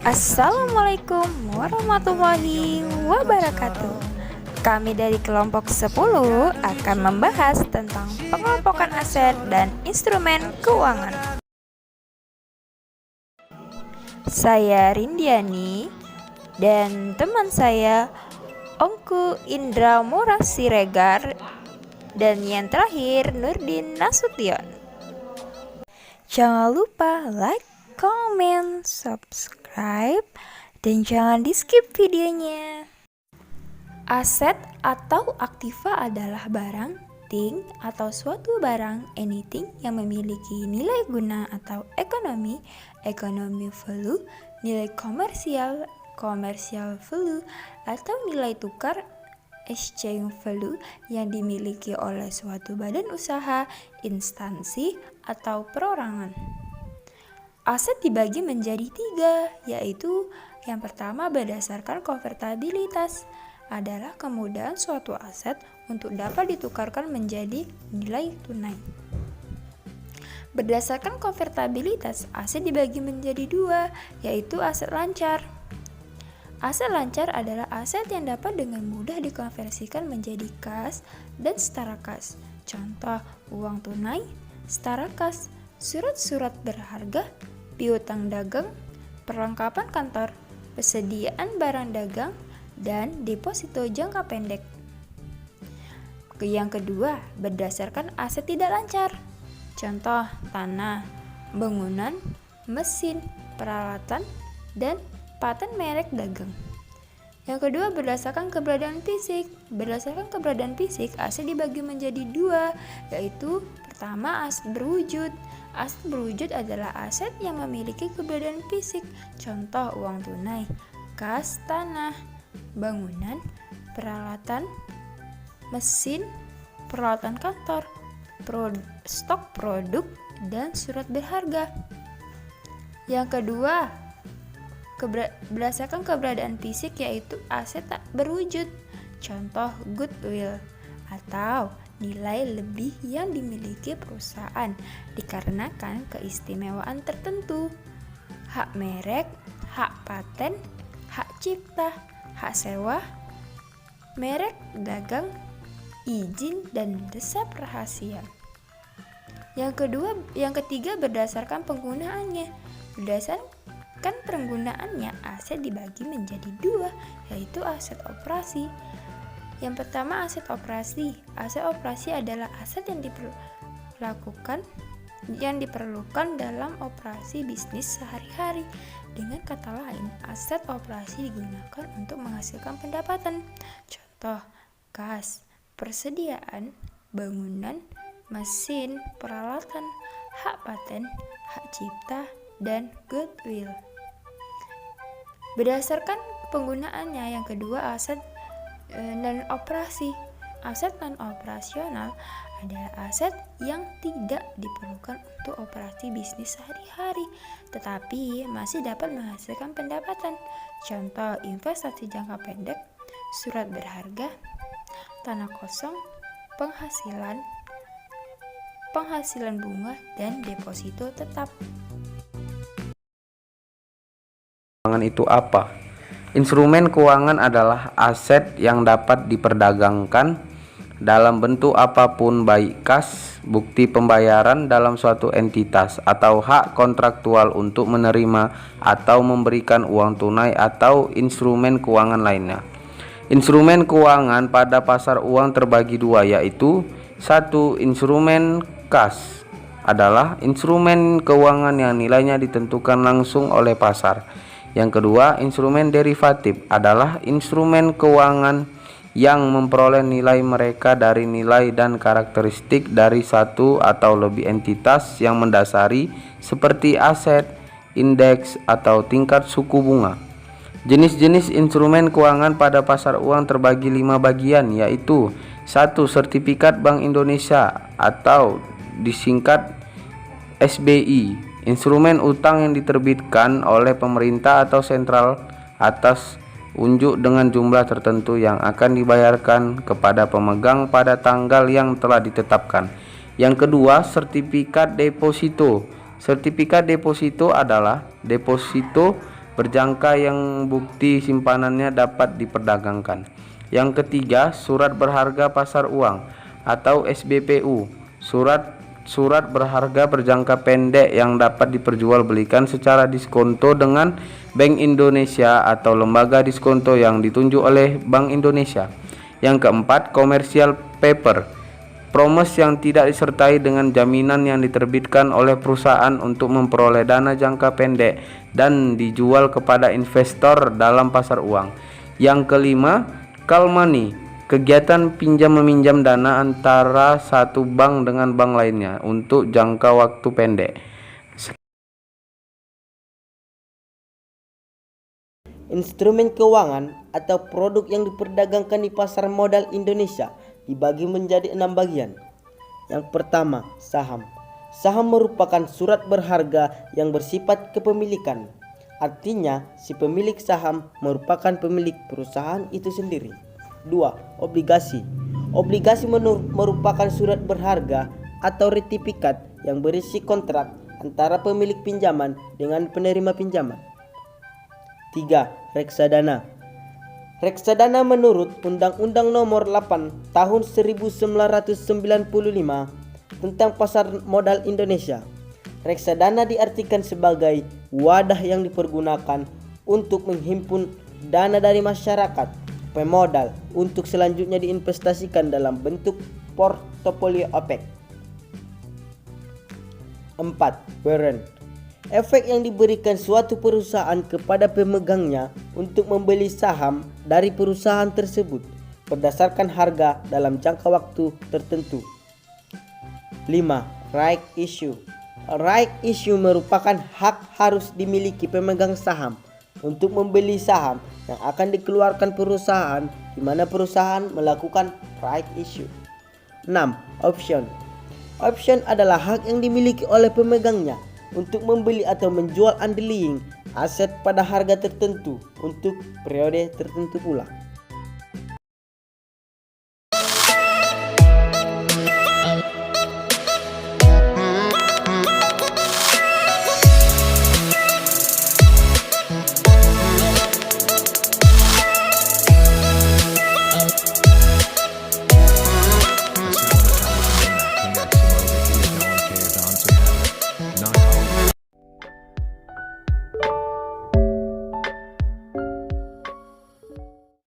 Assalamualaikum warahmatullahi wabarakatuh. Kami dari kelompok 10 akan membahas tentang pengelompokan aset dan instrumen keuangan. Saya Rindiani dan teman saya Ongku Indra Murah Siregar dan yang terakhir Nurdin Nasution. Jangan lupa like, comment, subscribe, dan jangan di skip videonya. Aset atau aktiva adalah barang, thing, atau suatu barang, anything, yang memiliki nilai guna atau ekonomi, economic value, nilai komersial, commercial value, atau nilai tukar, exchange value, yang dimiliki oleh suatu badan usaha, instansi, atau perorangan. Aset dibagi menjadi 3, yaitu yang pertama berdasarkan konvertibilitas, adalah kemudahan suatu aset untuk dapat ditukarkan menjadi nilai tunai. Berdasarkan konvertibilitas, aset dibagi menjadi 2, yaitu aset lancar. Aset lancar adalah aset yang dapat dengan mudah dikonversikan menjadi kas dan setara kas. Contoh, uang tunai, setara kas, surat-surat berharga, piutang dagang, perlengkapan kantor, persediaan barang dagang, dan deposito jangka pendek. Yang kedua, berdasarkan aset tidak lancar. Contoh, tanah, bangunan, mesin, peralatan, dan paten merek dagang. Yang kedua, berdasarkan keberadaan fisik. Berdasarkan keberadaan fisik, aset dibagi menjadi 2, yaitu pertama, aset berwujud. Aset berwujud adalah aset yang memiliki keberadaan fisik. Contoh, uang tunai, kas, tanah, bangunan, peralatan, mesin, peralatan kantor, stok produk, dan surat berharga. Yang kedua, berdasarkan keberadaan fisik, yaitu aset tak berwujud. Contoh, goodwill atau nilai lebih yang dimiliki perusahaan dikarenakan keistimewaan tertentu. Hak merek, hak paten, hak cipta, hak sewa, merek dagang, izin, dan resep rahasia. Yang ketiga berdasarkan penggunaannya. Berdasarkan penggunaannya, aset dibagi menjadi 2, yaitu aset operasi. Yang pertama, aset operasi. Aset operasi adalah aset yang diperlukan dalam operasi bisnis sehari-hari. Dengan kata lain, aset operasi digunakan untuk menghasilkan pendapatan. Contoh, kas, persediaan, bangunan, mesin, peralatan, hak paten, hak cipta, dan goodwill. Berdasarkan penggunaannya, yang kedua, aset non-operasi. Aset non-operasional adalah aset yang tidak diperlukan untuk operasi bisnis sehari-hari, tetapi masih dapat menghasilkan pendapatan. Contoh, investasi jangka pendek, surat berharga, tanah kosong, penghasilan bunga, dan deposito tetap. Keuangan itu apa? Instrumen keuangan adalah aset yang dapat diperdagangkan dalam bentuk apapun, baik kas, bukti pembayaran dalam suatu entitas, atau hak kontraktual untuk menerima atau memberikan uang tunai atau instrumen keuangan lainnya. Instrumen keuangan pada pasar uang terbagi 2, yaitu 1. Instrumen kas adalah instrumen keuangan yang nilainya ditentukan langsung oleh pasar. Yang kedua, instrumen derivatif adalah instrumen keuangan yang memperoleh nilai mereka dari nilai dan karakteristik dari satu atau lebih entitas yang mendasari, seperti aset, indeks, atau tingkat suku bunga. Jenis-jenis instrumen keuangan pada pasar uang terbagi 5 bagian, yaitu 1. Sertifikat Bank Indonesia atau disingkat SBI, instrumen utang yang diterbitkan oleh pemerintah atau sentral atas unjuk dengan jumlah tertentu yang akan dibayarkan kepada pemegang pada tanggal yang telah ditetapkan. Yang kedua, sertifikat deposito. Sertifikat deposito adalah deposito berjangka yang bukti simpanannya dapat diperdagangkan. Yang ketiga, surat berharga pasar uang atau SBPU, surat berharga berjangka pendek yang dapat diperjualbelikan secara diskonto dengan Bank Indonesia atau lembaga diskonto yang ditunjuk oleh Bank Indonesia. Yang keempat, commercial paper, promes yang tidak disertai dengan jaminan yang diterbitkan oleh perusahaan untuk memperoleh dana jangka pendek dan dijual kepada investor dalam pasar uang. Yang kelima, call money, kegiatan pinjam-meminjam dana antara satu bank dengan bank lainnya untuk jangka waktu pendek. Instrumen keuangan atau produk yang diperdagangkan di pasar modal Indonesia dibagi menjadi 6 bagian. Yang pertama, saham. Saham merupakan surat berharga yang bersifat kepemilikan. Artinya, si pemilik saham merupakan pemilik perusahaan itu sendiri. 2. Obligasi. Obligasi merupakan surat berharga atau sertifikat yang berisi kontrak antara pemilik pinjaman dengan penerima pinjaman. 3. Reksadana. Reksadana menurut Undang-Undang Nomor 8 Tahun 1995 tentang Pasar Modal Indonesia. Reksadana diartikan sebagai wadah yang dipergunakan untuk menghimpun dana dari masyarakat pemodal untuk selanjutnya diinvestasikan dalam bentuk portofolio efek. 4. Warrant. Efek yang diberikan suatu perusahaan kepada pemegangnya untuk membeli saham dari perusahaan tersebut berdasarkan harga dalam jangka waktu tertentu. 5. Right issue. Right issue merupakan hak harus dimiliki pemegang saham untuk membeli saham yang akan dikeluarkan perusahaan di mana perusahaan melakukan right issue. 6. Option. Option adalah hak yang dimiliki oleh pemegangnya untuk membeli atau menjual underlying aset pada harga tertentu untuk periode tertentu pula.